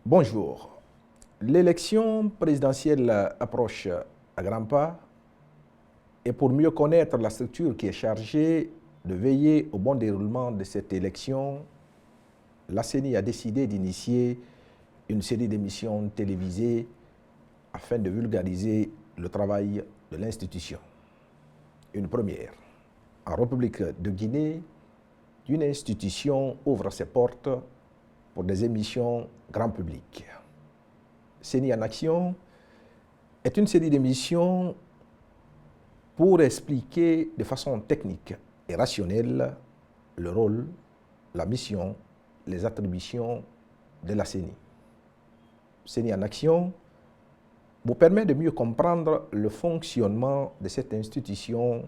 Bonjour. L'élection présidentielle approche à grands pas et pour mieux connaître la structure qui est chargée de veiller au bon déroulement de cette élection, la CENI a décidé d'initier une série d'émissions télévisées afin de vulgariser le travail de l'institution. Une première. En République de Guinée, une institution ouvre ses portes pour des émissions grand public. CENI en Action est une série d'émissions pour expliquer de façon technique et rationnelle le rôle, la mission, les attributions de la CENI. CENI en Action vous permet de mieux comprendre le fonctionnement de cette institution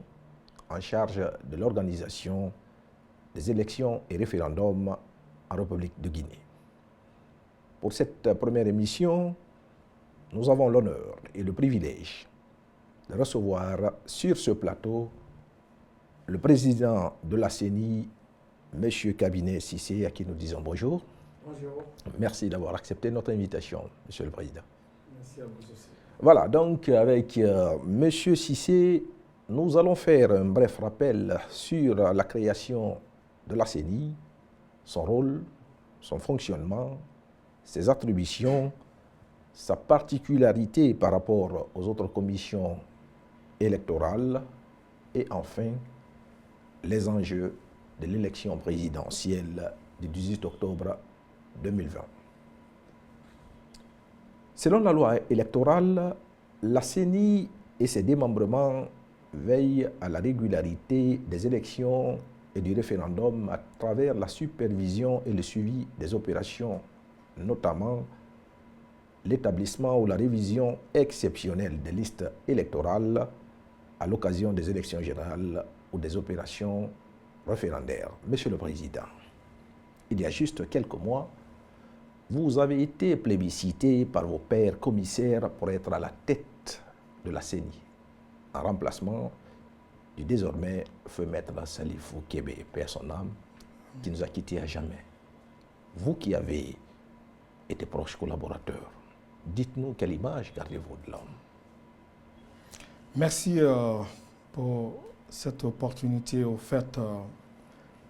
en charge de l'organisation des élections et référendums en République de Guinée. Pour cette première émission, nous avons l'honneur et le privilège de recevoir sur ce plateau le président de la CENI, M. Kabinet Cissé, à qui nous disons bonjour. Bonjour. Merci d'avoir accepté notre invitation, M. le Président. Merci à vous aussi. Voilà, donc avec M. Cissé, nous allons faire un bref rappel sur la création de la CENI, son rôle, son fonctionnement, ses attributions, sa particularité par rapport aux autres commissions électorales et enfin les enjeux de l'élection présidentielle du 18 octobre 2020. Selon la loi électorale, la CENI et ses démembrements veillent à la régularité des élections et du référendum à travers la supervision et le suivi des opérations, notamment l'établissement ou la révision exceptionnelle des listes électorales à l'occasion des élections générales ou des opérations référendaires. Monsieur le Président, il y a juste quelques mois, vous avez été plébiscité par vos pairs commissaires pour être à la tête de la CENI, en remplacement du désormais feu maître Salifou Kébé, paix à son âme, qui nous a quittés à jamais. Vous qui avez été proche collaborateur, dites-nous quelle image gardez-vous de l'homme? Merci pour cette opportunité offerte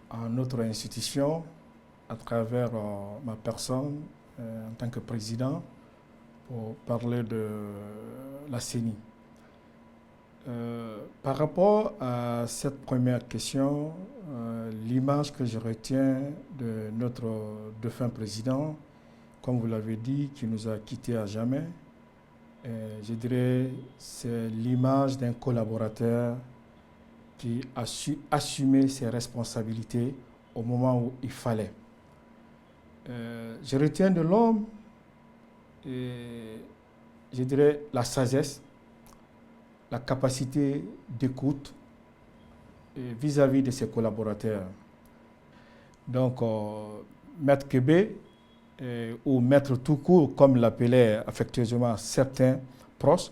à notre institution à travers ma personne en tant que président pour parler de la CENI. Par rapport à cette première question, l'image que je retiens de notre défunt président, comme vous l'avez dit, qui nous a quittés à jamais, je dirais c'est l'image d'un collaborateur qui a su assumer ses responsabilités au moment où il fallait. Je retiens de l'homme, je dirais, la sagesse, la capacité d'écoute vis-à-vis de ses collaborateurs. Donc, Maître Kébé, ou Maître tout court, comme l'appelaient affectueusement certains proches,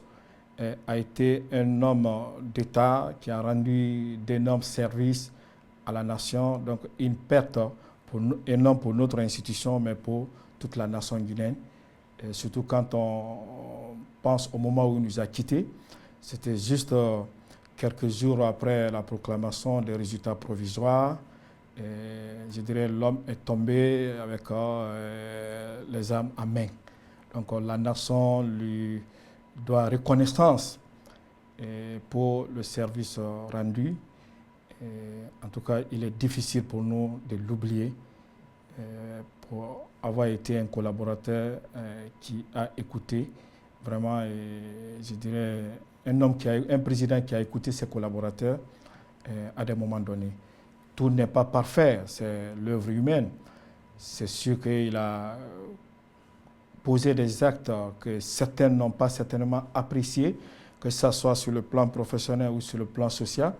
a été un homme d'État qui a rendu d'énormes services à la nation, donc une perte et non pour notre institution, mais pour toute la nation guinéenne. Et surtout quand on pense au moment où il nous a quittés, c'était juste quelques jours après la proclamation des résultats provisoires. Et je dirais l'homme est tombé avec les armes à main. Donc la nation lui doit reconnaissance pour le service rendu. En tout cas, il est difficile pour nous de l'oublier pour avoir été un collaborateur qui a écouté vraiment, je dirais, un président qui a écouté ses collaborateurs à des moments donnés. Tout n'est pas parfait, c'est l'œuvre humaine. C'est sûr qu'il a posé des actes que certains n'ont pas certainement appréciés, que ce soit sur le plan professionnel ou sur le plan social.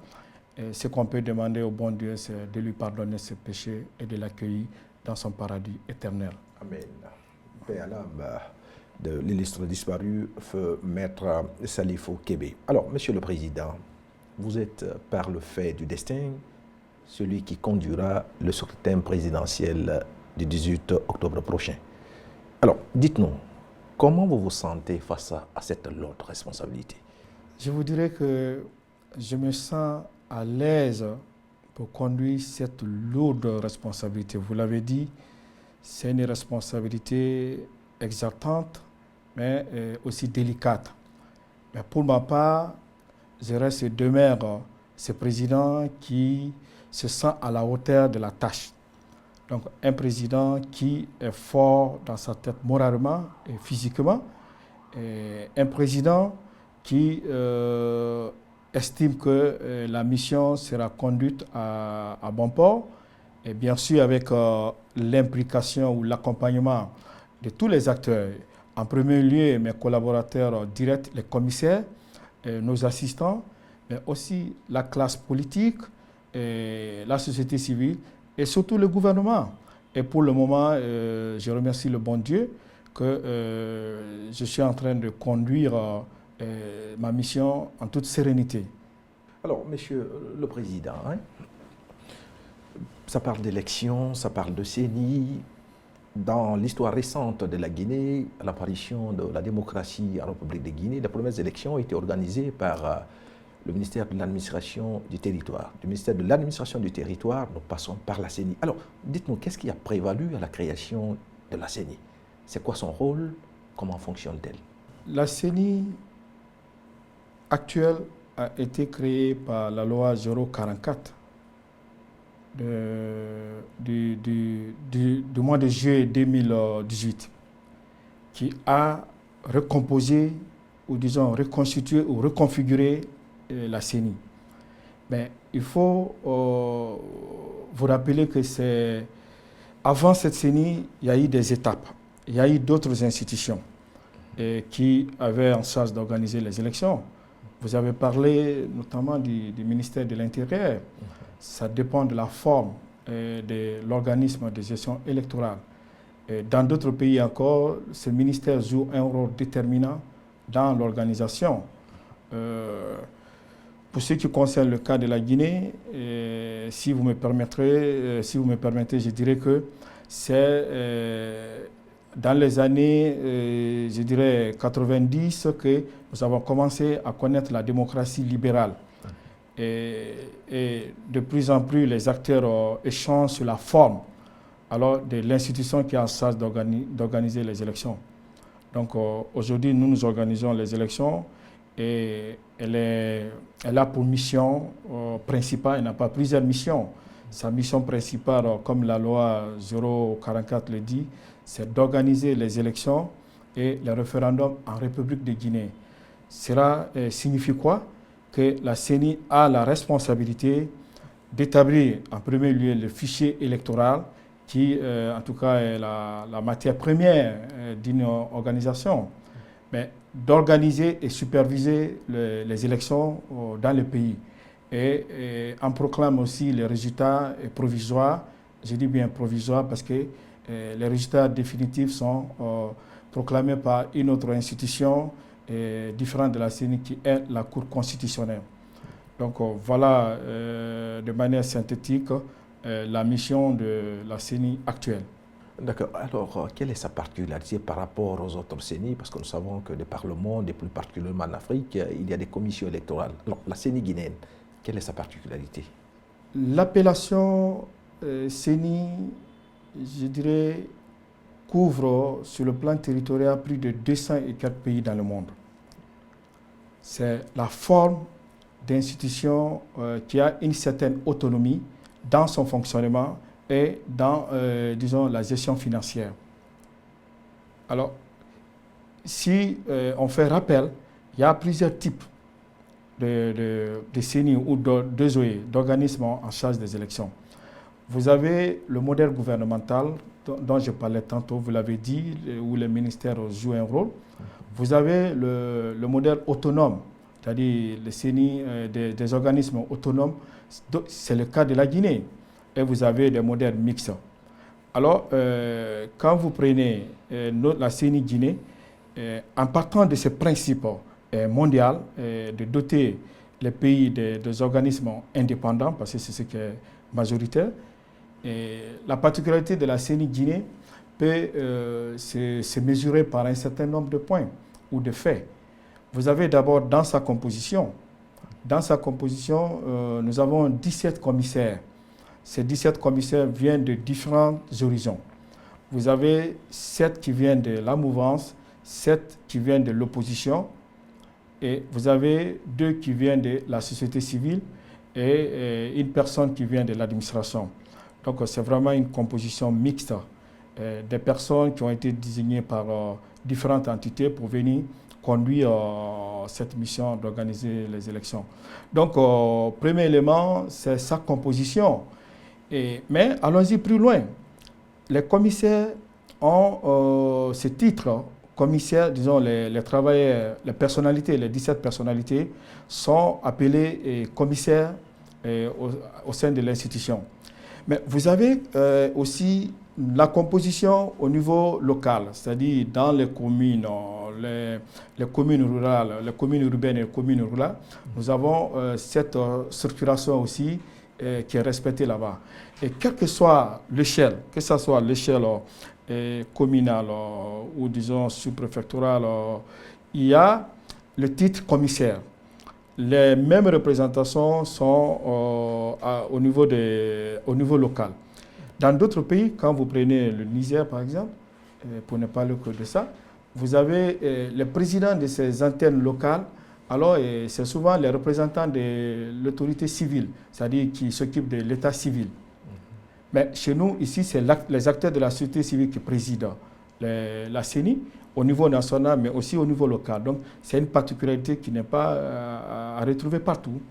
Et ce qu'on peut demander au bon Dieu, c'est de lui pardonner ses péchés et de l'accueillir dans son paradis éternel. Amen. Paix à l'âme de l'illustre disparu, feu maître Salifou Kébé. Alors, Monsieur le Président, vous êtes par le fait du destin celui qui conduira le scrutin présidentiel du 18 octobre prochain. Alors, dites-nous, comment vous vous sentez face à cette lourde responsabilité? Je vous dirais que je me sens à l'aise pour conduire cette lourde responsabilité. Vous l'avez dit, c'est une responsabilité exaltante, mais aussi délicate. Mais pour ma part, je reste demeure ce président qui se sent à la hauteur de la tâche. Donc un président qui est fort dans sa tête moralement et physiquement, et un président qui estime que la mission sera conduite à bon port, et bien sûr avec l'implication ou l'accompagnement de tous les acteurs. En premier lieu, mes collaborateurs directs, les commissaires, nos assistants, mais aussi la classe politique, la société civile et surtout le gouvernement. Et pour le moment, je remercie le bon Dieu que je suis en train de conduire ma mission en toute sérénité. Alors, Monsieur le Président, hein, ça parle d'élections, ça parle de CENI. Dans l'histoire récente de la Guinée, à l'apparition de la démocratie en République de Guinée, les premières élections ont été organisées par le ministère de l'administration du territoire. Du ministère de l'administration du territoire, nous passons par la CENI. Alors, dites-nous, qu'est-ce qui a prévalu à la création de la CENI? C'est quoi son rôle? Comment fonctionne-t-elle? La CENI actuelle a été créée par la loi 044 du mois de juillet 2018, qui a recomposé, ou disons reconstitué ou reconfiguré la CENI. Mais il faut vous rappeler que avant cette CENI, il y a eu des étapes. Il y a eu d'autres institutions qui avaient en charge d'organiser les élections. Vous avez parlé notamment du ministère de l'Intérieur. Ça dépend de la forme de l'organisme de gestion électorale. Dans d'autres pays encore, ce ministère joue un rôle déterminant dans l'organisation. Pour ce qui concerne le cas de la Guinée, si vous me permettez, je dirais que c'est dans les années, je dirais 90, que nous avons commencé à connaître la démocratie libérale. Et de plus en plus, les acteurs échangent sur la forme alors de l'institution qui a en charge d'organiser les élections. Donc aujourd'hui, nous organisons les élections et elle a pour mission principale, elle n'a pas plusieurs missions. Sa mission principale, comme la loi 044 le dit, c'est d'organiser les élections et les référendums en République de Guinée. Cela signifie quoi? Que la CENI a la responsabilité d'établir en premier lieu le fichier électoral qui, en tout cas, est la matière première d'une organisation, mais d'organiser et superviser les élections dans le pays. Et on proclame aussi les résultats provisoires. Je dis bien provisoires parce que les résultats définitifs sont proclamés par une autre institution différente de la CENI qui est la Cour constitutionnelle. Donc voilà de manière synthétique la mission de la CENI actuelle. D'accord. Alors, quelle est sa particularité par rapport aux autres CENI? Parce que nous savons que de par le monde, et plus particulièrement en Afrique, il y a des commissions électorales. Alors, la CENI guinéenne, quelle est sa particularité? L'appellation CENI, je dirais, couvre sur le plan territorial plus de 200 et quelques pays dans le monde. C'est la forme d'institution qui a une certaine autonomie dans son fonctionnement et dans, disons, la gestion financière. Alors, si on fait rappel, il y a plusieurs types de CENI ou d'organismes en charge des élections. Vous avez le modèle gouvernemental dont je parlais tantôt, vous l'avez dit, où les ministères jouent un rôle. Vous avez le modèle autonome, c'est-à-dire les CENI, des organismes autonomes. C'est le cas de la Guinée. Et vous avez des modèles mixtes. Alors, quand vous prenez la CENI Guinée, en partant de ce principe mondial de doter les pays des organismes indépendants, parce que c'est ce qui est majoritaire, la particularité de la CENI Guinée peut se mesurer par un certain nombre de points ou de faits. Vous avez d'abord dans sa composition. Dans sa composition, nous avons 17 commissaires. Ces 17 commissaires viennent de différents horizons. Vous avez 7 qui viennent de la mouvance, 7 qui viennent de l'opposition, et vous avez 2 qui viennent de la société civile et une personne qui vient de l'administration. Donc c'est vraiment une composition mixte des personnes qui ont été désignées par différentes entités pour venir conduire cette mission d'organiser les élections. Donc, premier élément, c'est sa composition. Mais allons-y plus loin. Les commissaires ont ce titre, commissaires, disons les travailleurs, les personnalités, les 17 personnalités sont appelés commissaires au sein de l'institution. Mais vous avez aussi la composition au niveau local, c'est-à-dire dans les communes, les communes rurales, les communes urbaines et les communes rurales, nous avons cette structuration aussi qui est respectée là-bas. Et quelle que soit l'échelle, que ce soit l'échelle communale ou disons sous-préfectorale, il y a le titre commissaire. Les mêmes représentations sont au niveau local. Dans d'autres pays, quand vous prenez le Niger par exemple, pour ne parler que de ça, vous avez les présidents de ces antennes locales. Alors, c'est souvent les représentants de l'autorité civile, c'est-à-dire qui s'occupent de l'état civil. Mais chez nous, ici, c'est les acteurs de la société civile qui président la CENI au niveau national, mais aussi au niveau local. Donc, c'est une particularité qui n'est pas à retrouver partout.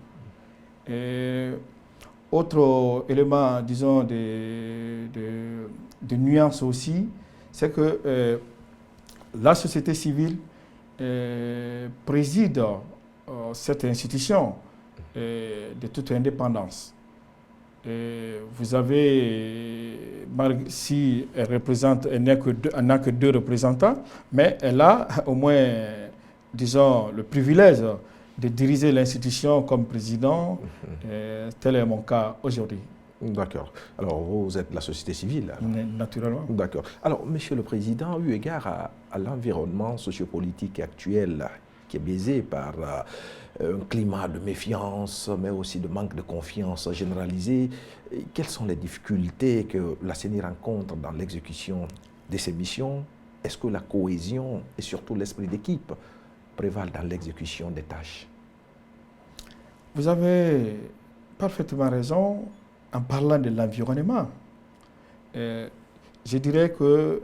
Autre élément, disons, de nuance aussi, c'est que la société civile préside cette institution de toute indépendance. Vous avez, si elle n'a que 2 représentants, mais elle a au moins, disons, le privilège de diriger l'institution comme président. Tel est mon cas aujourd'hui. D'accord. Alors, vous êtes de la société civile? Naturellement. D'accord. Alors, Monsieur le Président, eu égard à l'environnement sociopolitique actuel qui est biaisé par un climat de méfiance, mais aussi de manque de confiance généralisé, quelles sont les difficultés que la CENI rencontre dans l'exécution de ses missions? Est-ce que la cohésion et surtout l'esprit d'équipe prévalent dans l'exécution des tâches? Vous avez parfaitement raison en parlant de l'environnement. Je dirais que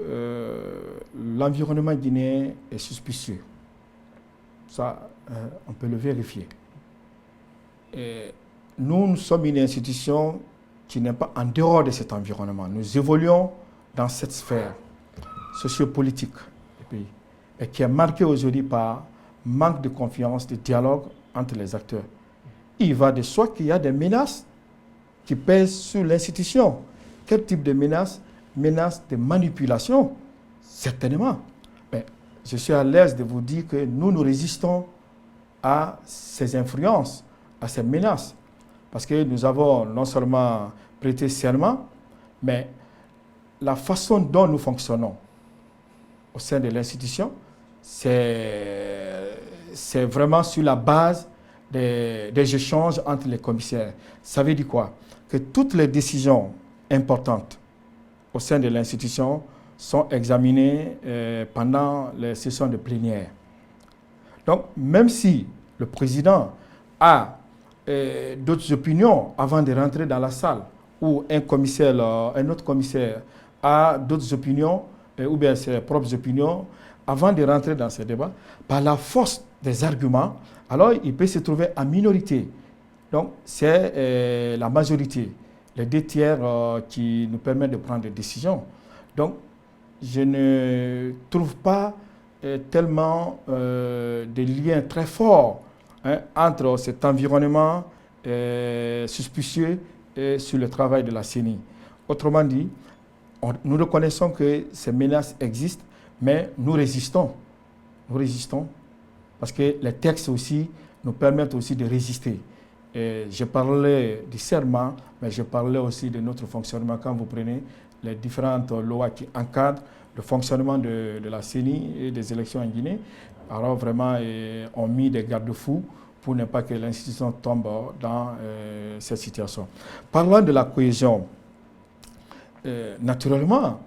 l'environnement guinéen est suspicieux. Ça, on peut le vérifier. Nous sommes une institution qui n'est pas en dehors de cet environnement. Nous évoluons dans cette sphère sociopolitique du pays et qui est marquée aujourd'hui par manque de confiance, de dialogue entre les acteurs. Il va de soi qu'il y a des menaces qui pèsent sur l'institution. Quel type de menaces? Menaces de manipulation, certainement. Mais je suis à l'aise de vous dire que nous résistons à ces influences, à ces menaces. Parce que nous avons non seulement prêté serment, mais la façon dont nous fonctionnons au sein de l'institution, c'est vraiment sur la base des échanges entre les commissaires. Ça veut dire quoi? Que toutes les décisions importantes au sein de l'institution sont examinées pendant les sessions de plénière. Donc, même si le président a d'autres opinions avant de rentrer dans la salle, ou un autre commissaire a d'autres opinions, ou bien ses propres opinions, avant de rentrer dans ces débats, par la force des arguments, alors il peut se trouver en minorité. Donc, c'est la majorité, les 2 tiers qui nous permettent de prendre des décisions. Donc, je ne trouve pas tellement des liens très forts entre cet environnement suspicieux et sur le travail de la CENI. Autrement dit, nous reconnaissons que ces menaces existent, mais nous résistons. Nous résistons parce que les textes aussi nous permettent aussi de résister. Et je parlais du serment, mais je parlais aussi de notre fonctionnement. Quand vous prenez les différentes lois qui encadrent le fonctionnement de la CENI et des élections en Guinée. Alors vraiment, ont mis des garde-fous pour ne pas que l'institution tombe dans cette situation. Parlant de la cohésion, naturellement,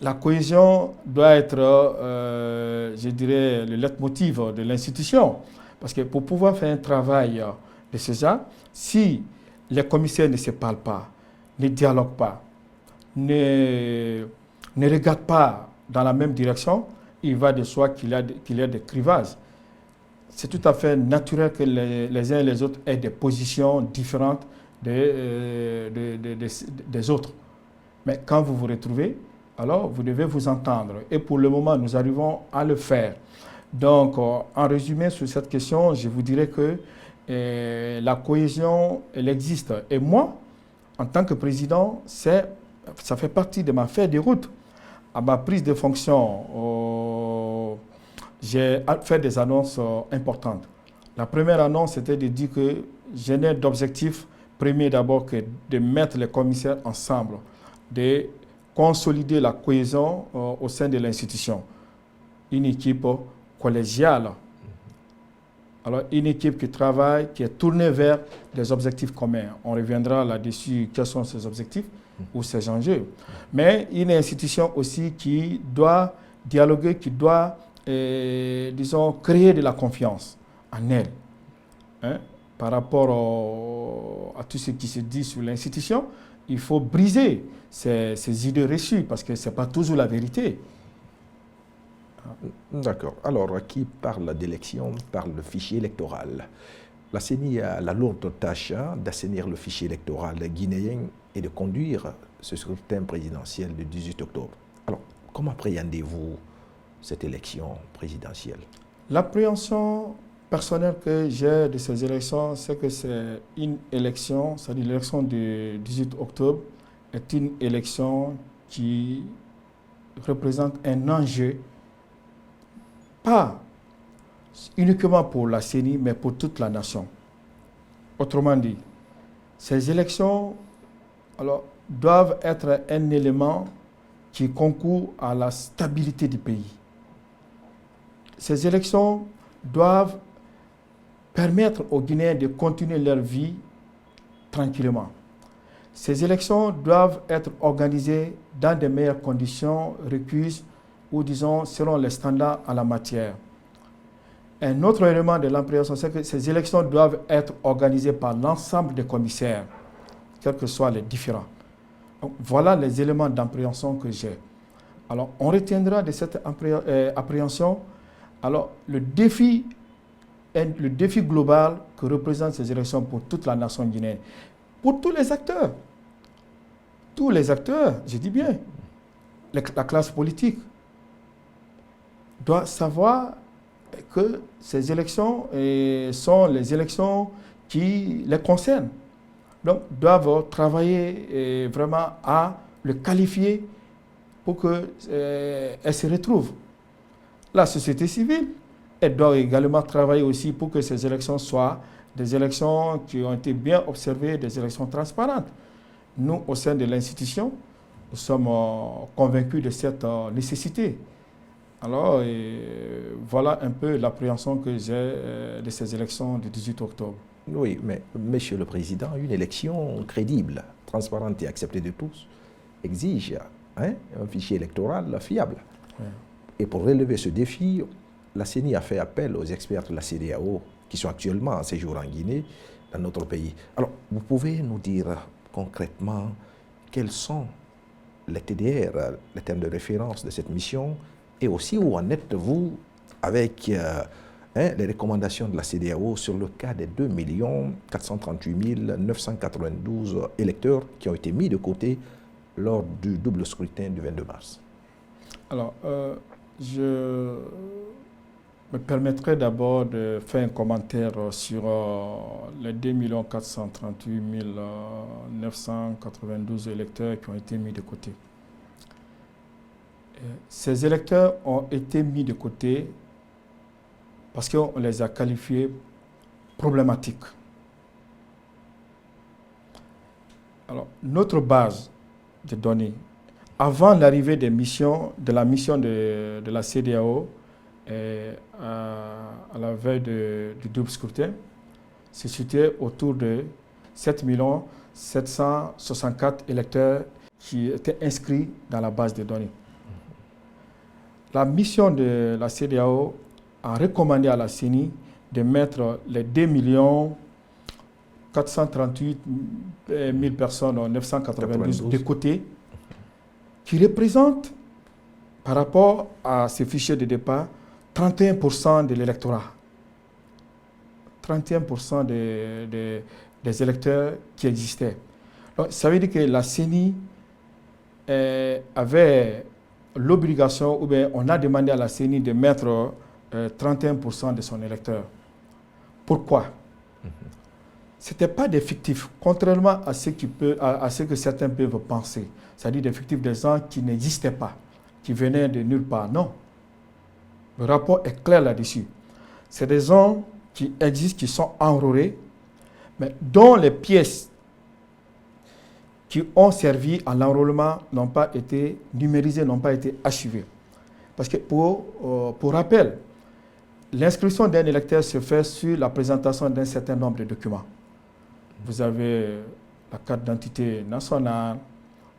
la cohésion doit être, je dirais, le leitmotiv de l'institution. Parce que pour pouvoir faire un travail de ce genre, si les commissaires ne se parlent pas, ne dialoguent pas, ne regardent pas dans la même direction, il va de soi qu'il y a des clivages. C'est tout à fait naturel que les uns et les autres aient des positions différentes des autres. Mais quand vous vous retrouvez, alors vous devez vous entendre. Et pour le moment, nous arrivons à le faire. Donc, en résumé sur cette question, je vous dirais que la cohésion, elle existe. Et moi, en tant que président, ça fait partie de ma feuille de route. À ma prise de fonction, j'ai fait des annonces importantes. La première annonce, c'était de dire que je n'ai d'objectif premier d'abord que de mettre les commissaires ensemble, de consolider la cohésion au sein de l'institution. Une équipe collégiale. Alors, une équipe qui travaille, qui est tournée vers des objectifs communs. On reviendra là-dessus, quels sont ces objectifs ou ces enjeux. Mais une institution aussi qui doit dialoguer, qui doit, disons, créer de la confiance en elle. Hein? Par rapport à tout ce qui se dit sur l'institution, il faut briser ces idées reçues parce que ce n'est pas toujours la vérité. D'accord. Alors, qui parle d'élection parle de fichier électoral. La CENI a la lourde tâche d'assainir le fichier électoral guinéen et de conduire ce scrutin présidentiel du 18 octobre. Alors, comment appréhendez-vous cette élection présidentielle? L'appréhension personnelle que j'ai de ces élections, c'est que c'est une élection, c'est-à-dire l'élection du 18 octobre, est une élection qui représente un enjeu, pas uniquement pour la CENI, mais pour toute la nation. Autrement dit, ces élections doivent être un élément qui concourt à la stabilité du pays. Ces élections doivent permettre aux Guinéens de continuer leur vie tranquillement. Ces élections doivent être organisées dans de meilleures conditions requises ou, disons, selon les standards en la matière. Un autre élément de l'appréhension, c'est que ces élections doivent être organisées par l'ensemble des commissaires, quels que soient les différents. Donc, voilà les éléments d'appréhension que j'ai. Alors, on retiendra de cette appréhension le défi global que représentent ces élections pour toute la nation guinéenne, pour tous les acteurs. Tous les acteurs, je dis bien, la classe politique doit savoir que ces élections sont les élections qui les concernent. Donc, doivent travailler vraiment à le qualifier pour qu'elle se retrouve. La société civile, elle doit également travailler aussi pour que ces élections soient des élections qui ont été bien observées, des élections transparentes. Nous, au sein de l'institution, nous sommes convaincus de cette nécessité. Alors, voilà un peu l'appréhension que j'ai de ces élections du 18 octobre. Oui, mais Monsieur le Président, une élection crédible, transparente et acceptée de tous exige un fichier électoral fiable. Oui. Et pour relever ce défi, la CENI a fait appel aux experts de la CEDEAO qui sont actuellement en séjour en Guinée, dans notre pays. Alors, vous pouvez nous dire concrètement quels sont les TDR, les termes de référence de cette mission, et aussi où en êtes-vous avec les recommandations de la CEDEAO sur le cas des 2 438 992 électeurs qui ont été mis de côté lors du double scrutin du 22 mars. Alors, je me permettrai d'abord de faire un commentaire sur les 2 438 992 électeurs qui ont été mis de côté. Ces électeurs ont été mis de côté parce qu'on les a qualifiés problématiques. Alors, notre base de données. Avant l'arrivée de la mission de la CEDEAO, à la veille du double scrutin, se situait autour de 7 764 électeurs qui étaient inscrits dans la base de données. La mission de la CEDEAO a recommandé à la CENI de mettre les 2 438 000 personnes, 992 de côté, qui représentent, par rapport à ces fichiers de départ, 31% de l'électorat. 31% des électeurs qui existaient. Donc, ça veut dire que la CENI avait l'obligation, ou bien on a demandé à la CENI de mettre 31% de son électeur. Pourquoi? Ce n'était pas des fictifs, contrairement à ce que certains peuvent penser. C'est-à-dire des fictifs, des gens qui n'existaient pas, qui venaient de nulle part. Non. Le rapport est clair là-dessus. C'est des gens qui existent, qui sont enrôlés, mais dont les pièces qui ont servi à l'enrôlement n'ont pas été numérisées, n'ont pas été archivées. Parce que pour rappel, l'inscription d'un électeur se fait sur la présentation d'un certain nombre de documents. Vous avez la carte d'identité nationale,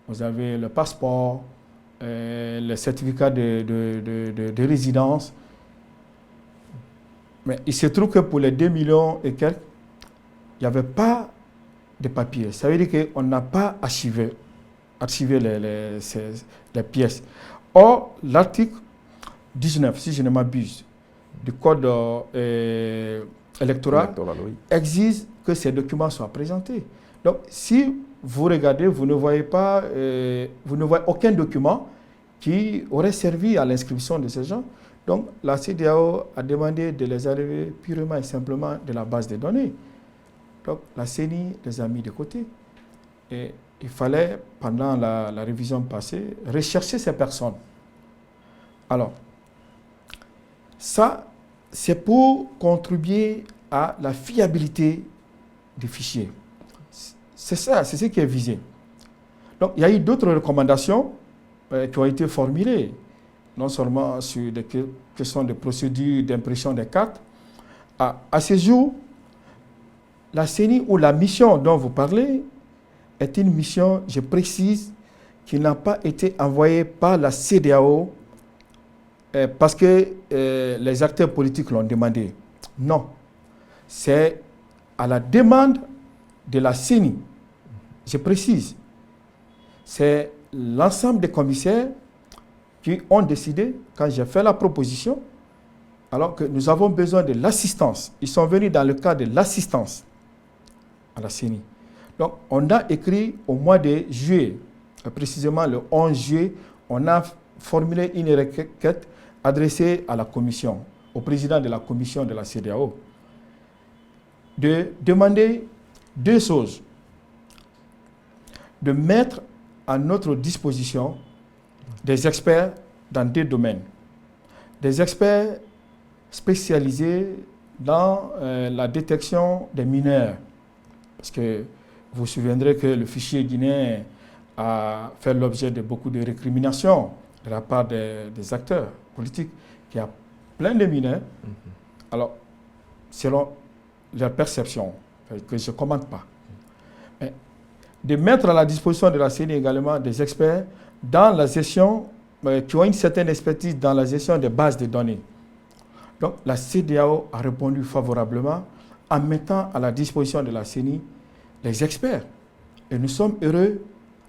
vous avez le passeport, le certificat de résidence. Mais il se trouve que pour les 2 millions et quelques, il n'y avait pas de papier. Ça veut dire qu'on n'a pas archivé les pièces. Or, l'article 19, si je ne m'abuse, du code électoral oui, exige que ces documents soient présentés. Donc, si vous regardez, vous ne voyez aucun document qui aurait servi à l'inscription de ces gens. Donc, la CEDEAO a demandé de les enlever purement et simplement de la base de données. Donc, la CENI les a mis de côté. Et il fallait, pendant la révision passée, rechercher ces personnes. Alors, ça, c'est pour contribuer à la fiabilité des fichiers. C'est ça, c'est ce qui est visé. Donc, il y a eu d'autres recommandations qui ont été formulées, non seulement sur des questions de procédure d'impression des cartes. À ce jour, la CENI ou la mission dont vous parlez est une mission, je précise, qui n'a pas été envoyée par la CEDEAO parce que les acteurs politiques l'ont demandé. Non. C'est à la demande de la CENI. Je précise. C'est l'ensemble des commissaires qui ont décidé, quand j'ai fait la proposition, alors que nous avons besoin de l'assistance. Ils sont venus dans le cadre de l'assistance à la CENI. Donc, on a écrit au mois de juillet, précisément le 11 juillet, on a formulé une requête adressée à la commission, au président de la commission de la CEDEAO, de demander 2 choses. De mettre à notre disposition des experts dans 2 domaines. Des experts spécialisés dans la détection des mineurs. Parce que vous vous souviendrez que le fichier guinéen a fait l'objet de beaucoup de récriminations de la part des acteurs politiques, qui a plein de mineurs. Alors, selon leur perception, que je ne commente pas, mais de mettre à la disposition de la CENI également des experts dans la gestion, qui ont une certaine expertise dans la gestion des bases de données. Donc, la CEDEAO a répondu favorablement en mettant à la disposition de la CENI les experts. Et nous sommes heureux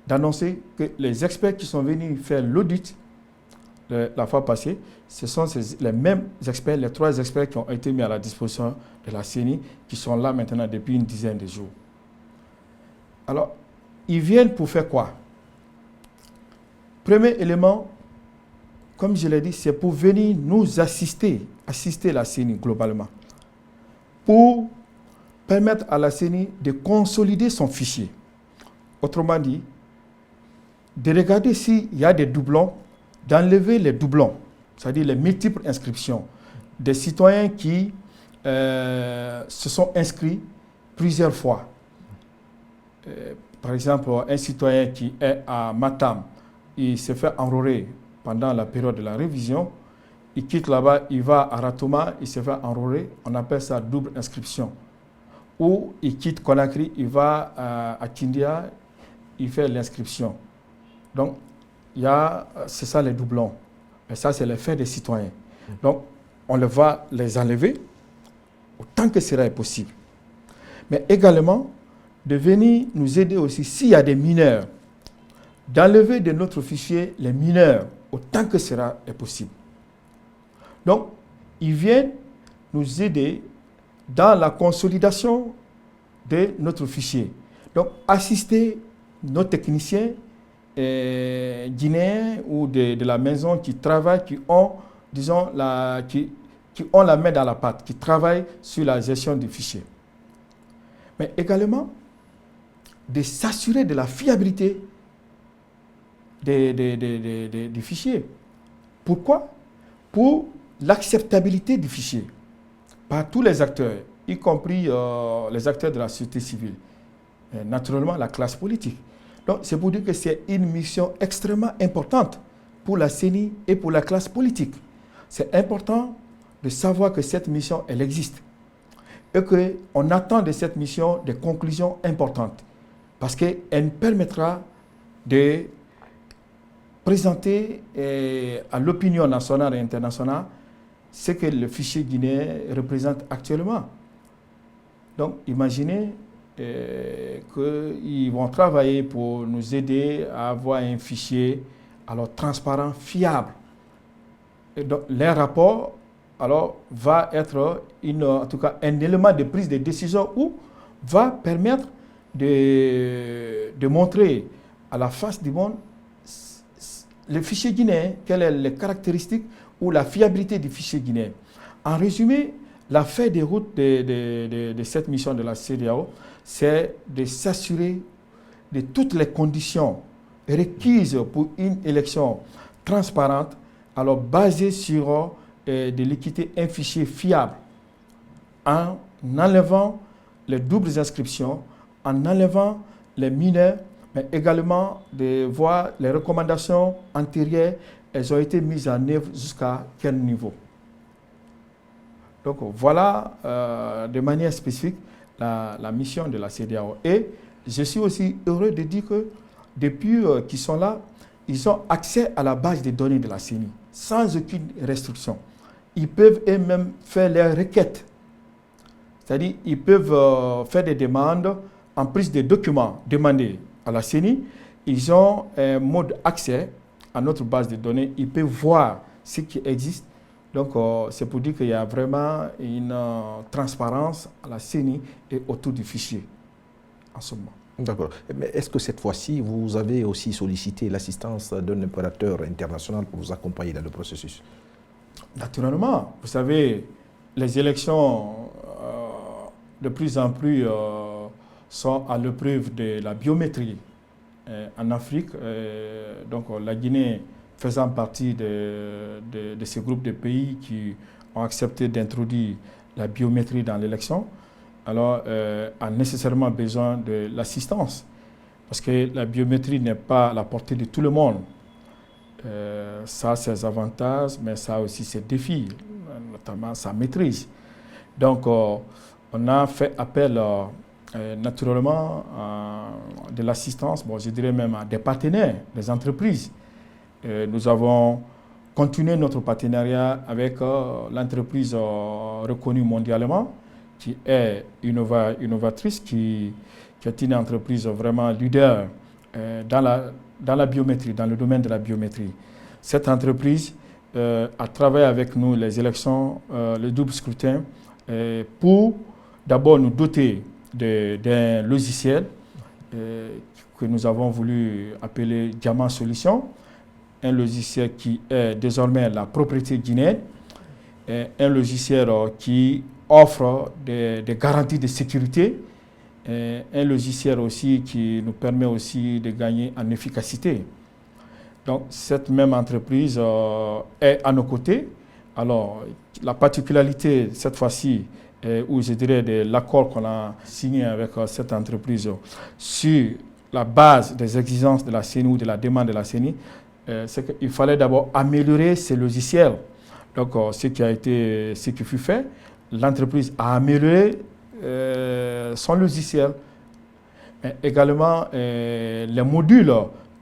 d'annoncer que les experts qui sont venus faire l'audit la fois passée, ce sont les mêmes experts, les 3 experts qui ont été mis à la disposition de la CENI, qui sont là maintenant depuis une dizaine de jours. Alors, ils viennent pour faire quoi? Premier élément, comme je l'ai dit, c'est pour venir nous assister la CENI globalement, pour permettre à la CENI de consolider son fichier. Autrement dit, de regarder s'il y a des doublons, d'enlever les doublons, c'est-à-dire les multiples inscriptions des citoyens qui se sont inscrits plusieurs fois. par exemple, un citoyen qui est à Matam, il se fait enrôler pendant la période de la révision, il quitte là-bas, il va à Ratouma, il se fait enrôler, on appelle ça double inscription. Ou il quitte Conakry, il va à Kindia, il fait l'inscription. Donc, c'est ça les doublons. Et ça, c'est le fait des citoyens. Donc, on va les enlever autant que cela est possible. Mais également, de venir nous aider aussi, s'il y a des mineurs, d'enlever de notre fichier les mineurs autant que cela est possible. Donc, ils viennent nous aider dans la consolidation de notre fichier. Donc, assister nos techniciens guinéens ou de la maison qui travaillent, qui ont, disons, qui ont la main dans la pâte, qui travaillent sur la gestion du fichier. Mais également, de s'assurer de la fiabilité des fichiers. Pourquoi? Pour l'acceptabilité du fichier par tous les acteurs, y compris les acteurs de la société civile, et naturellement la classe politique. Donc c'est pour dire que c'est une mission extrêmement importante pour la CENI et pour la classe politique. C'est important de savoir que cette mission, elle existe et qu'on attend de cette mission des conclusions importantes parce qu'elle nous permettra de présenter à l'opinion nationale et internationale ce que le fichier guinéen représente actuellement. Donc, imaginez qu'ils vont travailler pour nous aider à avoir un fichier alors, transparent, fiable. Et donc, les rapports alors, va être en tout cas, un élément de prise de décision où va permettre de montrer à la face du monde le fichier guinéen, quelles sont les caractéristiques ou la fiabilité du fichier guinéen. En résumé, la feuille de route de cette mission de la CEDEAO, c'est de s'assurer de toutes les conditions requises pour une élection transparente, alors basée sur de l'équité, un fichier fiable, en enlevant les doubles inscriptions, en enlevant les mineurs, mais également de voir les recommandations antérieures, elles ont été mises en œuvre jusqu'à quel niveau. Donc voilà de manière spécifique la mission de la CEDEAO. Et je suis aussi heureux de dire que depuis qu'ils sont là, ils ont accès à la base des données de la CENI sans aucune restriction. Ils peuvent eux-mêmes faire leurs requêtes. C'est-à-dire ils peuvent faire des demandes en plus des documents demandés à la CENI. Ils ont un mode accès à notre base de données. Ils peuvent voir ce qui existe. Donc, c'est pour dire qu'il y a vraiment une transparence à la CENI et autour du fichier en ce moment. D'accord. Mais est-ce que cette fois-ci, vous avez aussi sollicité l'assistance d'un opérateur international pour vous accompagner dans le processus? Naturellement. Vous savez, les élections de plus en plus sont à l'épreuve de la biométrie en Afrique. Donc, la Guinée faisant partie de ce groupe de pays qui ont accepté d'introduire la biométrie dans l'élection, alors a nécessairement besoin de l'assistance. Parce que la biométrie n'est pas à la portée de tout le monde. Ça a ses avantages, mais ça a aussi ses défis, notamment sa maîtrise. Donc, on a fait appel naturellement à de l'assistance, bon, je dirais même à des partenaires, des entreprises. Nous avons continué notre partenariat avec l'entreprise reconnue mondialement, qui est innovatrice, qui est une entreprise vraiment leader dans la biométrie, dans le domaine de la biométrie. Cette entreprise a travaillé avec nous les élections, le double scrutin, pour d'abord nous doter d'un logiciel que nous avons voulu appeler Diamant Solutions, un logiciel qui est désormais la propriété guinéenne, un logiciel qui offre des garanties de sécurité, un logiciel aussi qui nous permet aussi de gagner en efficacité. Donc cette même entreprise est à nos côtés. Alors la particularité cette fois-ci, où je dirais de l'accord qu'on a signé avec cette entreprise sur la base des exigences de la CENI ou de la demande de la CENI, c'est qu'il fallait d'abord améliorer ces logiciels. Donc, ce qui fut fait, l'entreprise a amélioré son logiciel. Mais également, les modules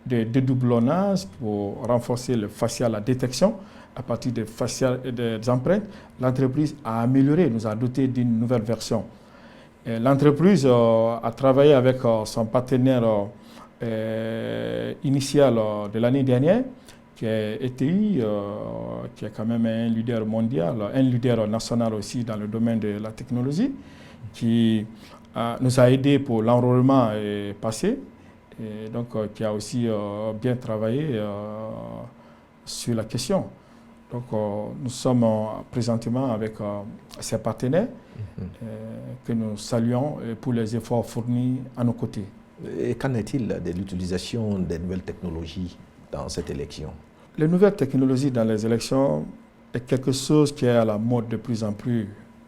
de dédoublonnage pour renforcer le facial, la détection à partir des empreintes, l'entreprise a amélioré, nous a doté d'une nouvelle version. L'entreprise a travaillé avec son partenaire initial de l'année dernière, qui est ETI, qui est quand même un leader mondial, un leader national aussi dans le domaine de la technologie, qui nous a aidés pour l'enrôlement passé, et donc qui a aussi bien travaillé sur la question. Donc nous sommes présentement avec ces partenaires que nous saluons pour les efforts fournis à nos côtés. Et qu'en est-il de l'utilisation des nouvelles technologies dans cette élection? Les nouvelles technologies dans les élections est quelque chose qui est à la mode de plus en plus,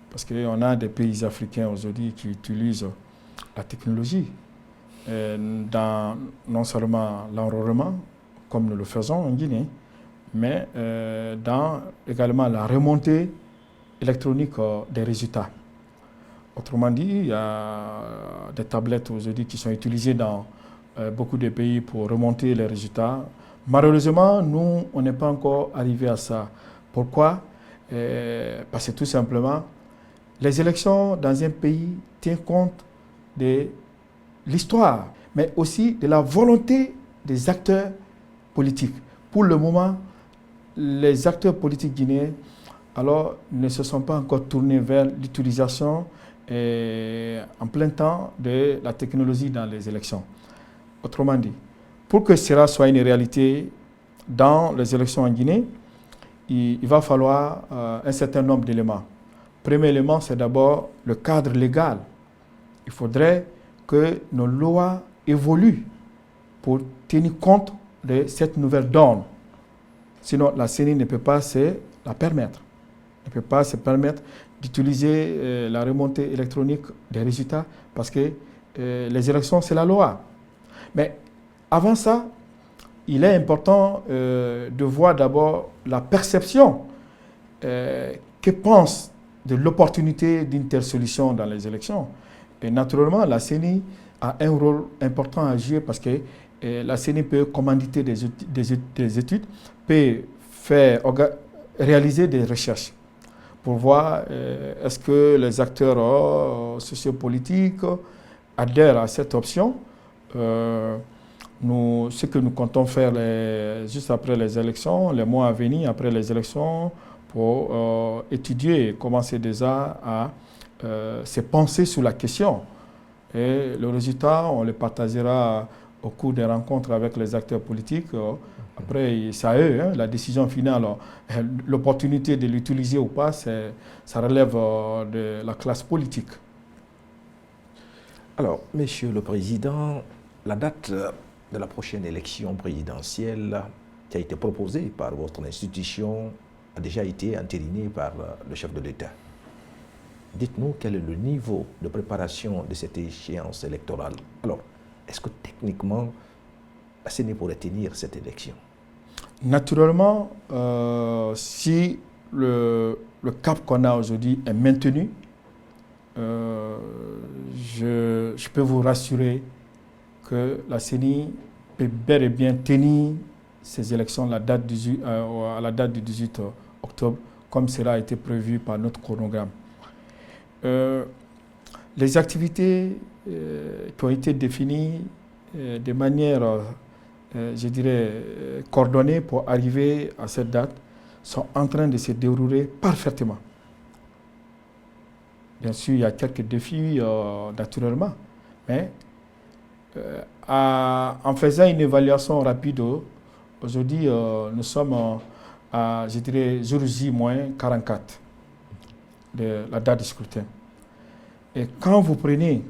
parce qu'on a des pays africains aujourd'hui qui utilisent la technologie dans non seulement l'enrôlement, comme nous le faisons en Guinée, mais dans également la remontée électronique des résultats. Autrement dit, il y a des tablettes aujourd'hui qui sont utilisées dans beaucoup de pays pour remonter les résultats. Malheureusement, nous, on n'est pas encore arrivé à ça. Pourquoi? Parce que tout simplement, les élections dans un pays tiennent compte de l'histoire, mais aussi de la volonté des acteurs politiques. Pour le moment, les acteurs politiques guinéens ne se sont pas encore tournés vers l'utilisation en plein temps de la technologie dans les élections. Autrement dit, pour que cela soit une réalité dans les élections en Guinée, il va falloir un certain nombre d'éléments. Premier élément, c'est d'abord le cadre légal. Il faudrait que nos lois évoluent pour tenir compte de cette nouvelle donne. Sinon, la CENI ne peut pas se la permettre. Elle ne peut pas se permettre d'utiliser la remontée électronique des résultats parce que les élections, c'est la loi. Mais avant ça, il est important de voir d'abord la perception que pense de l'opportunité d'une telle solution dans les élections. Et naturellement, la CENI a un rôle important à jouer parce que la CENI peut commanditer des études, peut réaliser des recherches pour voir est-ce que les acteurs sociopolitiques adhèrent à cette option. Ce que nous comptons faire juste après les élections, les mois à venir après les élections, pour étudier et commencer déjà à se penser sur la question. Et le résultat, on le partagera au cours des rencontres avec les acteurs politiques. Après, c'est à eux, la décision finale, l'opportunité de l'utiliser ou pas, ça relève de la classe politique. Alors, Monsieur le Président, la date de la prochaine élection présidentielle qui a été proposée par votre institution a déjà été entérinée par le chef de l'État. Dites-nous quel est le niveau de préparation de cette échéance électorale. Alors, est-ce que techniquement, la CENI pourrait tenir cette élection? Naturellement, si le cap qu'on a aujourd'hui est maintenu, je peux vous rassurer que la CENI peut bel et bien tenir ces élections à la date du 18 octobre, comme cela a été prévu par notre chronogramme. Les activités qui ont été définies de manière, je dirais, coordonnée pour arriver à cette date sont en train de se dérouler parfaitement. Bien sûr, il y a quelques défis naturellement, mais en faisant une évaluation rapide, aujourd'hui, nous sommes à, je dirais, jour J-44 de la date du scrutin. Et quand vous prenez,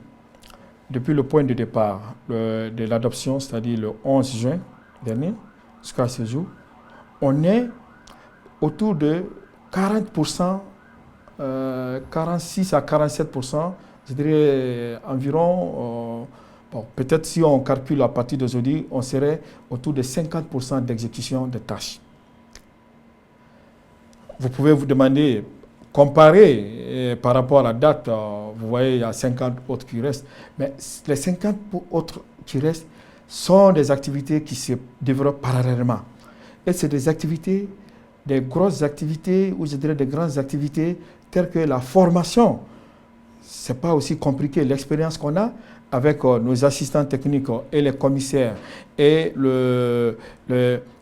depuis le point de départ de l'adoption, c'est-à-dire le 11 juin dernier, jusqu'à ce jour, on est autour de 40%, 46 à 47%, je dirais environ Bon, peut-être si on calcule à partir d'aujourd'hui, on serait autour de 50% d'exécution de tâches. Vous pouvez vous demander, comparer par rapport à la date, vous voyez, il y a 50 autres qui restent, mais les 50 autres qui restent sont des activités qui se développent parallèlement. Et c'est des activités, des grosses activités, ou je dirais des grandes activités, telles que la formation. Ce n'est pas aussi compliqué. L'expérience qu'on a avec nos assistants techniques et les commissaires et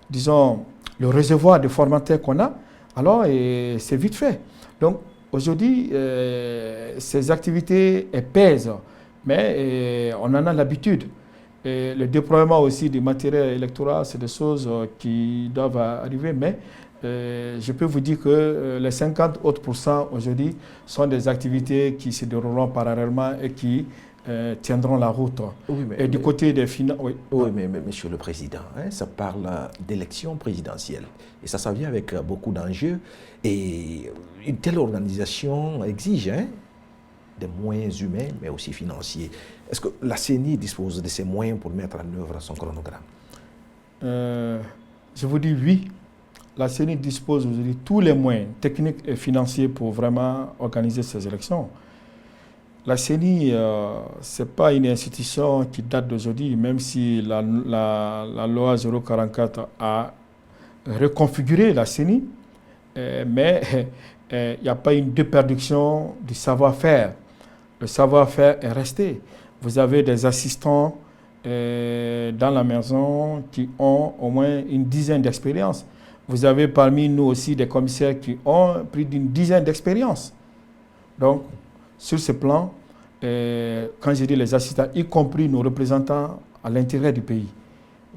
disons, le réservoir de formateurs qu'on a, alors c'est vite fait. Donc aujourd'hui, ces activités pèsent, mais on en a l'habitude. Et le déploiement aussi du matériel électoral, c'est des choses qui doivent arriver, mais je peux vous dire que les 50 autres % aujourd'hui sont des activités qui se dérouleront parallèlement et qui tiendront la route. Oui, et du côté des finances... Oui, mais Monsieur le Président, hein, ça parle d'élection présidentielle. Et ça vient avec beaucoup d'enjeux. Et une telle organisation exige des moyens humains, mais aussi financiers. Est-ce que la CENI dispose de ces moyens pour mettre en œuvre son chronogramme? Je vous dis oui. La CENI dispose aujourd'hui de tous les moyens techniques et financiers pour vraiment organiser ces élections. La CENI, ce n'est pas une institution qui date d'aujourd'hui, même si la loi 044 a reconfiguré la CENI, mais il n'y a pas une déperdition du savoir-faire. Le savoir-faire est resté. Vous avez des assistants dans la maison qui ont au moins une dizaine d'expériences. Vous avez parmi nous aussi des commissaires qui ont plus d'une dizaine d'expériences. Donc, sur ce plan, quand je dis les assistants, y compris nos représentants à l'intérieur du pays,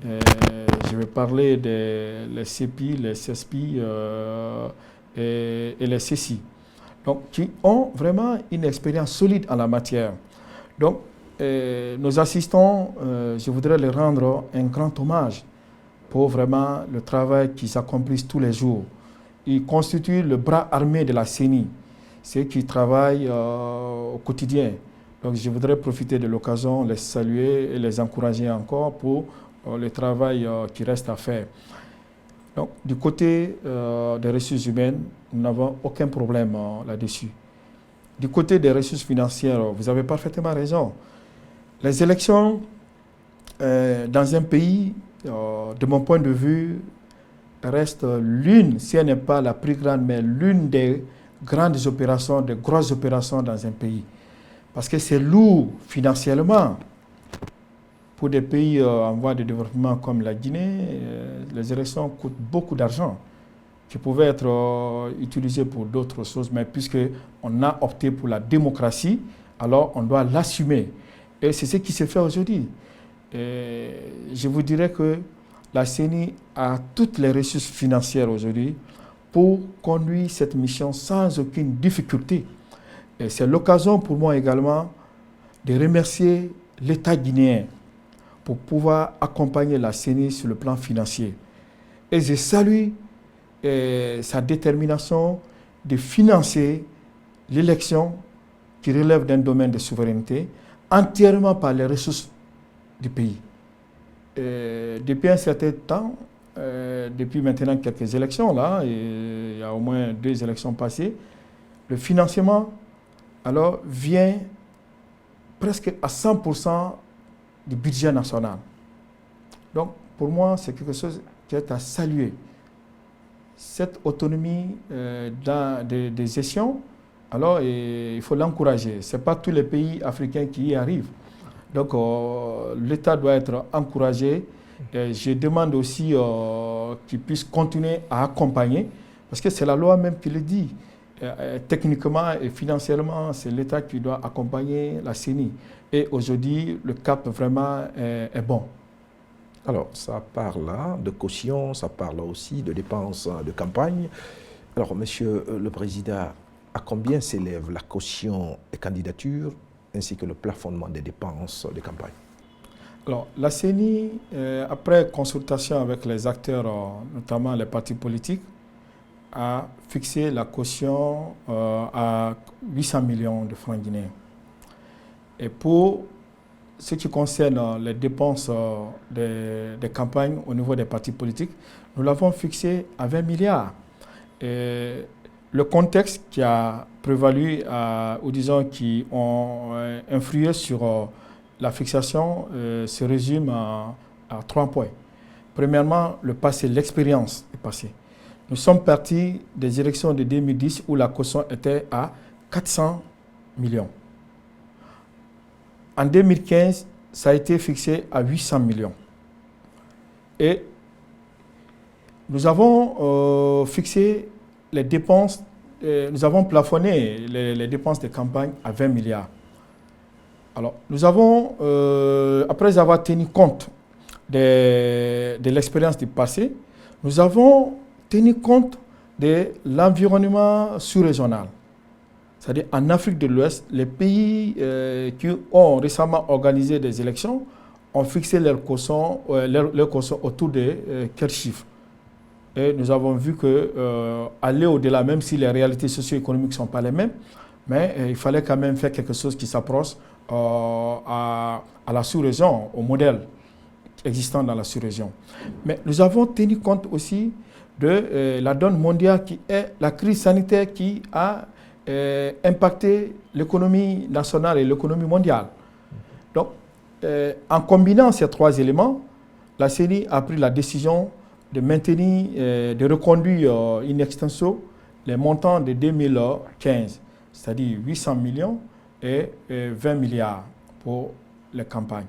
je vais parler des CEPI, les CESPI et les CECI, donc qui ont vraiment une expérience solide en la matière. Donc, nos assistants, je voudrais leur rendre un grand hommage pour vraiment le travail qu'ils accomplissent tous les jours. Ils constituent le bras armé de la CENI, ceux qui travaillent au quotidien. Donc je voudrais profiter de l'occasion, les saluer et les encourager encore pour le travail qui reste à faire. Donc du côté des ressources humaines, nous n'avons aucun problème là-dessus. Du côté des ressources financières, vous avez parfaitement raison. Les élections dans un pays, de mon point de vue, reste l'une, si elle n'est pas la plus grande, mais l'une des grandes opérations, des grosses opérations dans un pays. Parce que c'est lourd financièrement. Pour des pays en voie de développement comme la Guinée, les élections coûtent beaucoup d'argent qui pouvait être utilisé pour d'autres choses, mais puisqu'on a opté pour la démocratie, alors on doit l'assumer. Et c'est ce qui se fait aujourd'hui. Je vous dirais que la CENI a toutes les ressources financières aujourd'hui pour conduire cette mission sans aucune difficulté. Et c'est l'occasion pour moi également de remercier l'État guinéen pour pouvoir accompagner la CENI sur le plan financier. Et je salue sa détermination de financer l'élection qui relève d'un domaine de souveraineté entièrement par les ressources du pays. Depuis un certain temps, depuis maintenant quelques élections, là, il y a au moins 2 élections passées, le financement alors vient presque à 100% du budget national. Donc, pour moi, c'est quelque chose qui est à saluer. Cette autonomie des gestions, alors il faut l'encourager. Ce n'est pas tous les pays africains qui y arrivent. Donc, l'État doit être encouragé. Et je demande aussi qu'il puisse continuer à accompagner, parce que c'est la loi même qui le dit. Techniquement et financièrement, c'est l'État qui doit accompagner la CENI. Et aujourd'hui, le cap vraiment est bon. Alors, ça parle de caution, ça parle aussi de dépenses de campagne. Alors, Monsieur le Président, à combien s'élève la caution des candidatures ainsi que le plafonnement des dépenses de campagne? Alors, la CENI, après consultation avec les acteurs, notamment les partis politiques, a fixé la caution à 800 millions de francs guinéens. Et pour ce qui concerne les dépenses des campagnes au niveau des partis politiques, nous l'avons fixé à 20 milliards. Et le contexte qui a prévalu, ou disons qui ont influé sur la fixation, se résume à 3 points. Premièrement, le passé, l'expérience est passée. Nous sommes partis des élections de 2010 où la caution était à 400 millions. En 2015, ça a été fixé à 800 millions. Et nous avons fixé les dépenses, nous avons plafonné les dépenses de campagne à 20 milliards. Alors, nous avons, après avoir tenu compte de l'expérience du passé, nous avons tenu compte de l'environnement sous-régional. C'est-à-dire en Afrique de l'Ouest, les pays qui ont récemment organisé des élections ont fixé leur caution autour de quel chiffre. Et nous avons vu qu'aller au-delà, même si les réalités socio-économiques ne sont pas les mêmes, mais il fallait quand même faire quelque chose qui s'approche à la sous-région, au modèle existant dans la sous-région. Mais nous avons tenu compte aussi de la donne mondiale qui est la crise sanitaire qui a impacté l'économie nationale et l'économie mondiale. Donc, en combinant ces 3 éléments, la CENI a pris la décision de maintenir, de reconduire in extenso les montants de 2015, c'est-à-dire 800 millions et 20 milliards pour les campagnes.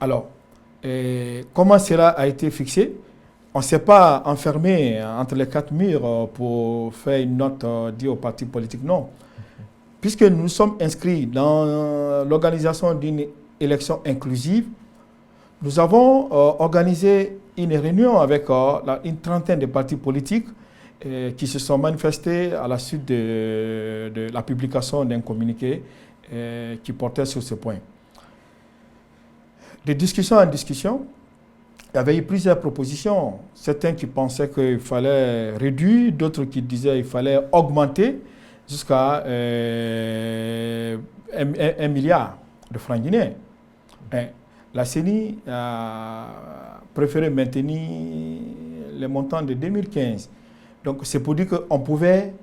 Alors, comment cela a été fixé? On ne s'est pas enfermé entre les 4 murs pour faire une note due aux partis politiques, non. Puisque nous sommes inscrits dans l'organisation d'une élection inclusive, nous avons organisé une réunion avec une trentaine de partis politiques qui se sont manifestés à la suite de la publication d'un communiqué qui portait sur ce point. De discussion en discussion, il y avait eu plusieurs propositions. Certains qui pensaient qu'il fallait réduire, d'autres qui disaient qu'il fallait augmenter jusqu'à 1 milliard de francs guinéens. La CENI a préféré maintenir les montants de 2015. Donc c'est pour dire qu'on pouvait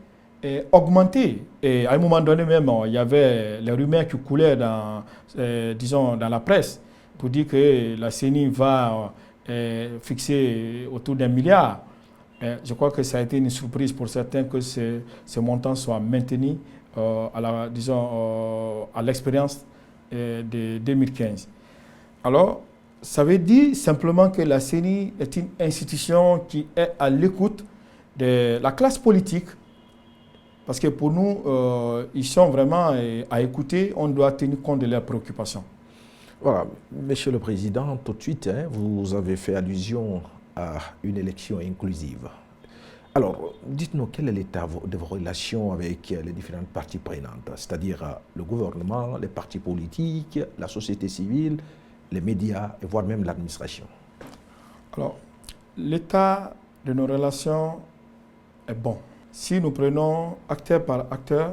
augmenter. Et à un moment donné même, il y avait les rumeurs qui coulaient dans la presse pour dire que la CENI va fixer autour d'1 milliard. Je crois que ça a été une surprise pour certains que ce montant soit maintenu à l'expérience de 2015. Alors, ça veut dire simplement que la CENI est une institution qui est à l'écoute de la classe politique. Parce que pour nous, ils sont vraiment à écouter, on doit tenir compte de leurs préoccupations. Voilà, Monsieur le Président, tout de suite, vous avez fait allusion à une élection inclusive. Alors, dites-nous quel est l'état de vos relations avec les différentes parties prenantes, c'est-à-dire le gouvernement, les partis politiques, la société civile, les médias et voire même l'administration. Alors, l'état de nos relations est bon. Si nous prenons acteur par acteur,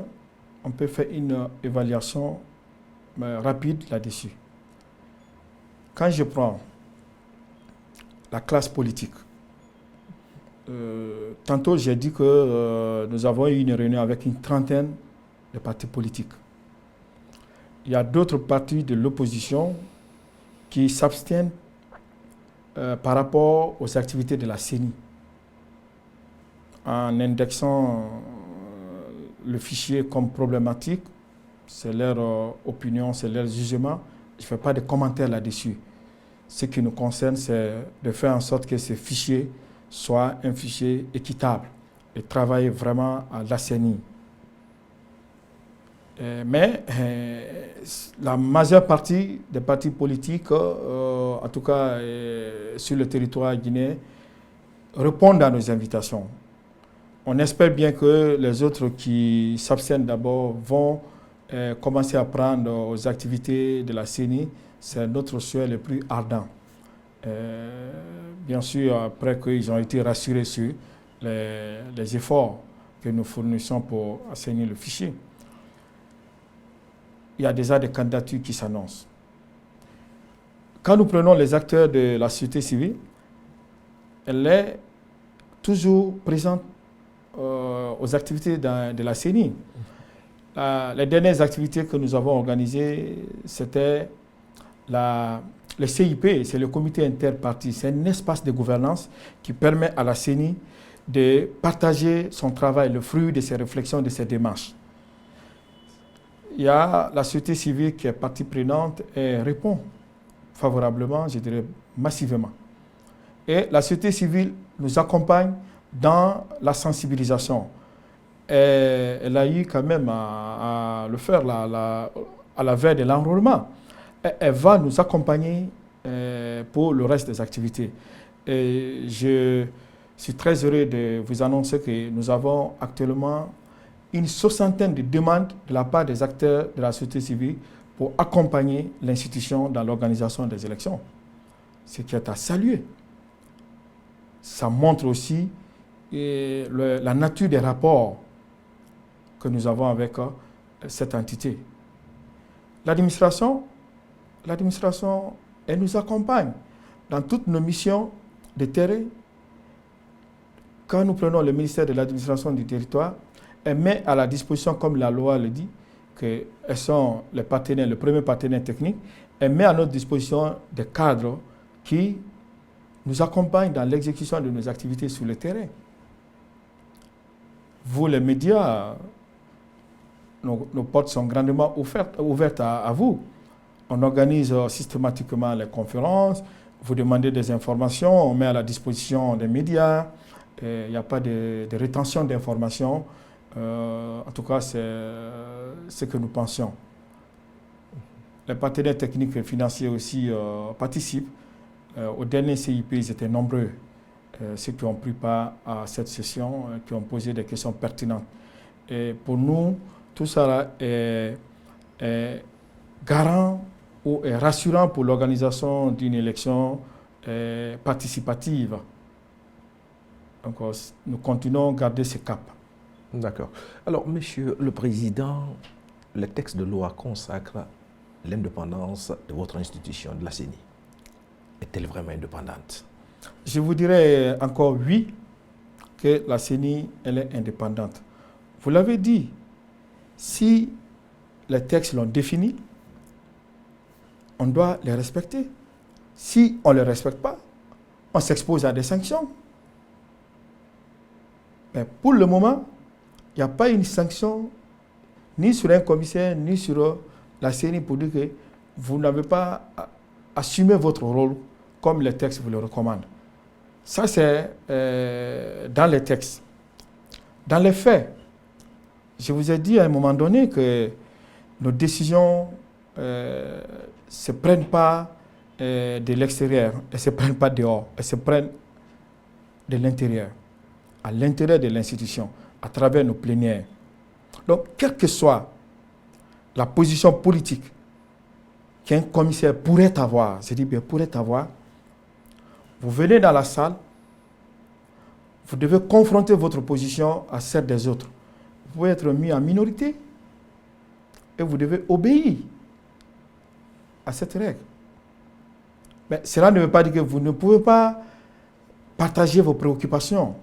on peut faire une évaluation rapide là-dessus. Quand je prends la classe politique, tantôt j'ai dit que nous avons eu une réunion avec une trentaine de partis politiques. Il y a d'autres partis de l'opposition qui s'abstiennent par rapport aux activités de la CENI, en indexant le fichier comme problématique. C'est leur opinion, c'est leur jugement. Je ne fais pas de commentaires là-dessus. Ce qui nous concerne, c'est de faire en sorte que ce fichier soit un fichier équitable et travailler vraiment à la CENI. Mais la majeure partie des partis politiques, en tout cas sur le territoire guinéen, répondent à nos invitations. On espère bien que les autres qui s'abstiennent d'abord vont commencer à prendre aux activités de la CENI. C'est notre souhait le plus ardent. Bien sûr, après qu'ils ont été rassurés sur les efforts que nous fournissons pour assainir le fichier. Il y a déjà des candidatures qui s'annoncent. quand nous prenons les acteurs de la société civile, elle est toujours présente aux activités de la CENI. Les dernières activités que nous avons organisées, c'était le CIP, c'est le comité interparti. C'est un espace de gouvernance qui permet à la CENI de partager son travail, le fruit de ses réflexions, de ses démarches. Il y a la société civile qui est partie prenante et répond favorablement, je dirais massivement. Et la société civile nous accompagne dans la sensibilisation. Et elle a eu quand même à le faire à la veille de l'enrôlement. Elle va nous accompagner pour le reste des activités. Et je suis très heureux de vous annoncer que nous avons actuellement une soixantaine de demandes de la part des acteurs de la société civile pour accompagner l'institution dans l'organisation des élections. Ce qui est à saluer. Ça montre aussi la nature des rapports que nous avons avec cette entité. L'administration, elle nous accompagne dans toutes nos missions de terrain. Quand nous prenons le ministère de l'administration du territoire, elle met à la disposition, comme la loi le dit, qu'elles sont les partenaires, le premier partenaire technique, elle met à notre disposition des cadres qui nous accompagnent dans l'exécution de nos activités sur le terrain. Vous, les médias, nos portes sont grandement ouvertes à vous. On organise systématiquement les conférences, vous demandez des informations, on met à la disposition des médias, il n'y a pas de rétention d'informations. En tout cas, c'est ce que nous pensions. Les partenaires techniques et financiers aussi participent. Au dernier CIP, ils étaient nombreux, ceux qui ont pris part à cette session, qui ont posé des questions pertinentes. Et pour nous, tout ça est garant ou est rassurant pour l'organisation d'une élection participative. Donc, nous continuons à garder ce cap. D'accord. Alors, Monsieur le Président, le texte de loi consacre l'indépendance de votre institution, de la CENI. Est-elle vraiment indépendante? Je vous dirais encore oui, que la CENI, elle est indépendante. Vous l'avez dit, si les textes l'ont défini, on doit les respecter. Si on ne les respecte pas, on s'expose à des sanctions. Mais pour le moment, il n'y a pas une sanction ni sur un commissaire, ni sur la CENI pour dire que vous n'avez pas assumé votre rôle comme les textes vous le recommandent. Ça, c'est dans les textes. Dans les faits, je vous ai dit à un moment donné que nos décisions ne se prennent pas de l'extérieur, elles ne se prennent pas dehors, elles se prennent de l'intérieur, à l'intérieur de l'institution, à travers nos plénières. Donc, quelle que soit la position politique qu'un commissaire pourrait avoir, je dis bien pourrait avoir, vous venez dans la salle, vous devez confronter votre position à celle des autres. Vous pouvez être mis en minorité et vous devez obéir à cette règle. Mais cela ne veut pas dire que vous ne pouvez pas partager vos préoccupations.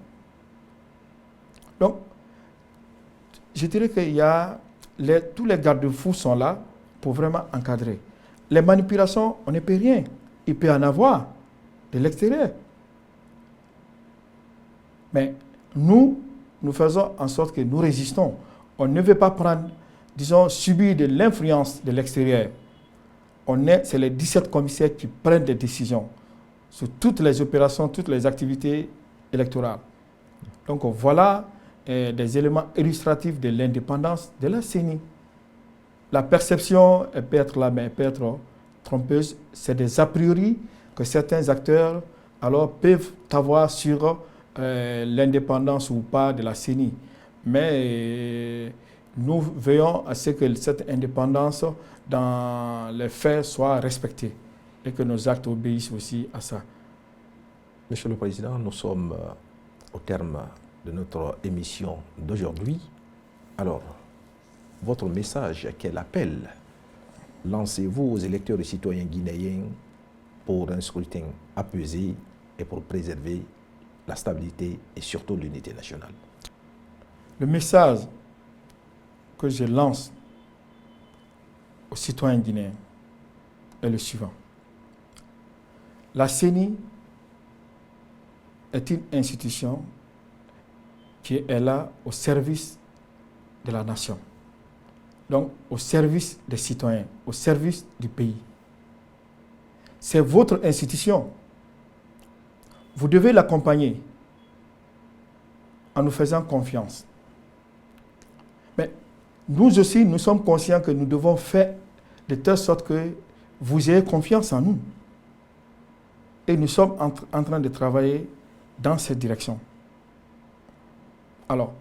Donc, je dirais qu'il y a tous les garde-fous sont là pour vraiment encadrer. Les manipulations, on ne peut rien. Il peut en avoir de l'extérieur. Mais nous faisons en sorte que nous résistons. On ne veut pas prendre, disons, subir de l'influence de l'extérieur. C'est les 17 commissaires qui prennent des décisions sur toutes les opérations, toutes les activités électorales. Donc voilà des éléments illustratifs de l'indépendance de la CENI. La perception, elle peut être là, mais elle peut être trompeuse. C'est des a priori que certains acteurs alors, peuvent avoir sur l'indépendance ou pas de la CENI. Mais nous veillons à ce que cette indépendance, dans les faits, soit respectée et que nos actes obéissent aussi à ça. Monsieur le Président, nous sommes au terme de notre émission d'aujourd'hui. Alors, votre message, quel appel lancez-vous aux électeurs et citoyens guinéens pour un scrutin apaisé et pour préserver la stabilité et surtout l'unité nationale. Le message que je lance aux citoyens guinéens est le suivant. La CENI est une institution qui est là au service de la nation. Donc, au service des citoyens, au service du pays. C'est votre institution. Vous devez l'accompagner en nous faisant confiance. Mais nous aussi, nous sommes conscients que nous devons faire de telle sorte que vous ayez confiance en nous. Et nous sommes en train de travailler dans cette direction. Alors,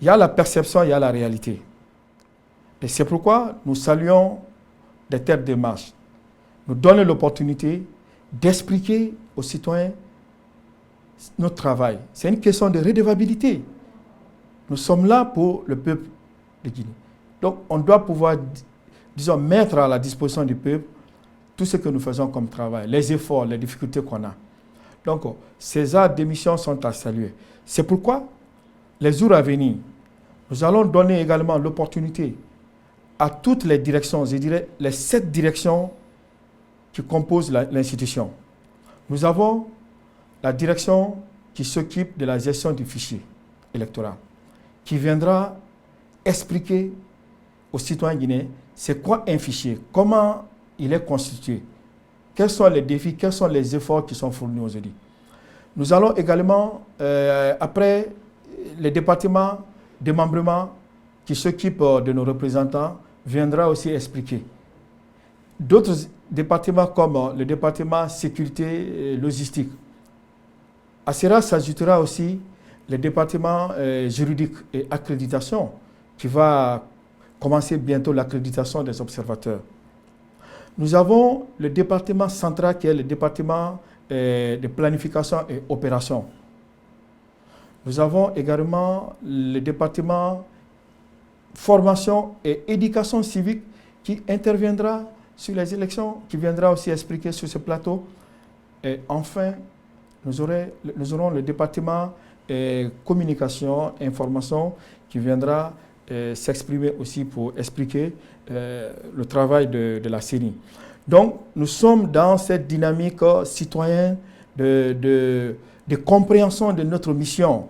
il y a la perception, il y a la réalité. Et c'est pourquoi nous saluons des telles démarches. Nous donnons l'opportunité d'expliquer aux citoyens notre travail. C'est une question de redevabilité. Nous sommes là pour le peuple de Guinée. Donc, on doit pouvoir, disons, mettre à la disposition du peuple tout ce que nous faisons comme travail, les efforts, les difficultés qu'on a. Donc, ces actes d'émission sont à saluer. C'est pourquoi, les jours à venir, nous allons donner également l'opportunité à toutes les directions, je dirais les 7 directions qui composent l'institution. Nous avons la direction qui s'occupe de la gestion du fichier électoral, qui viendra expliquer aux citoyens guinéens c'est quoi un fichier, comment il est constitué, quels sont les défis, quels sont les efforts qui sont fournis aujourd'hui. Nous allons également, après, les départements de démembrement qui s'occupent de nos représentants viendra aussi expliquer. D'autres départements comme le département sécurité et logistique. À cela s'ajoutera aussi le département juridique et accréditation qui va commencer bientôt l'accréditation des observateurs. Nous avons le département central qui est le département de planification et opération. Nous avons également le département formation et éducation civique qui interviendra sur les élections, qui viendra aussi expliquer sur ce plateau. Et enfin, nous aurons le département communication, information qui viendra s'exprimer aussi pour expliquer le travail de la CENI. Donc, nous sommes dans cette dynamique citoyenne de compréhension de notre mission,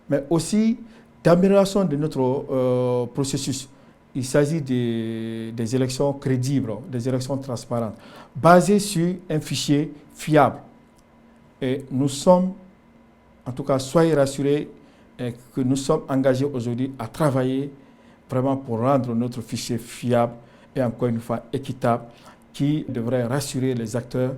mais aussi d'amélioration de notre processus. Il s'agit des élections crédibles, des élections transparentes, basées sur un fichier fiable. Et nous sommes, en tout cas, soyez rassurés que nous sommes engagés aujourd'hui à travailler vraiment pour rendre notre fichier fiable et encore une fois équitable, qui devrait rassurer les acteurs.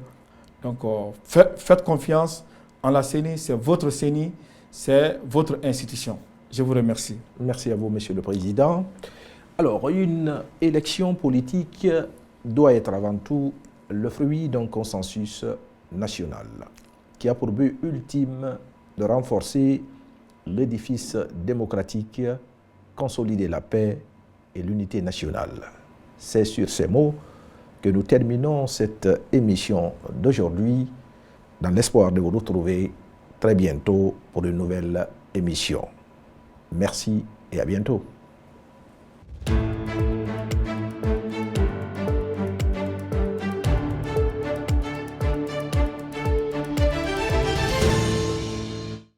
Donc, faites confiance en la CENI, c'est votre CENI, c'est votre institution. Je vous remercie. Merci à vous, Monsieur le Président. Alors, une élection politique doit être avant tout le fruit d'un consensus national qui a pour but ultime de renforcer l'édifice démocratique, consolider la paix et l'unité nationale. C'est sur ces mots que nous terminons cette émission d'aujourd'hui dans l'espoir de vous retrouver très bientôt pour une nouvelle émission. Merci et à bientôt.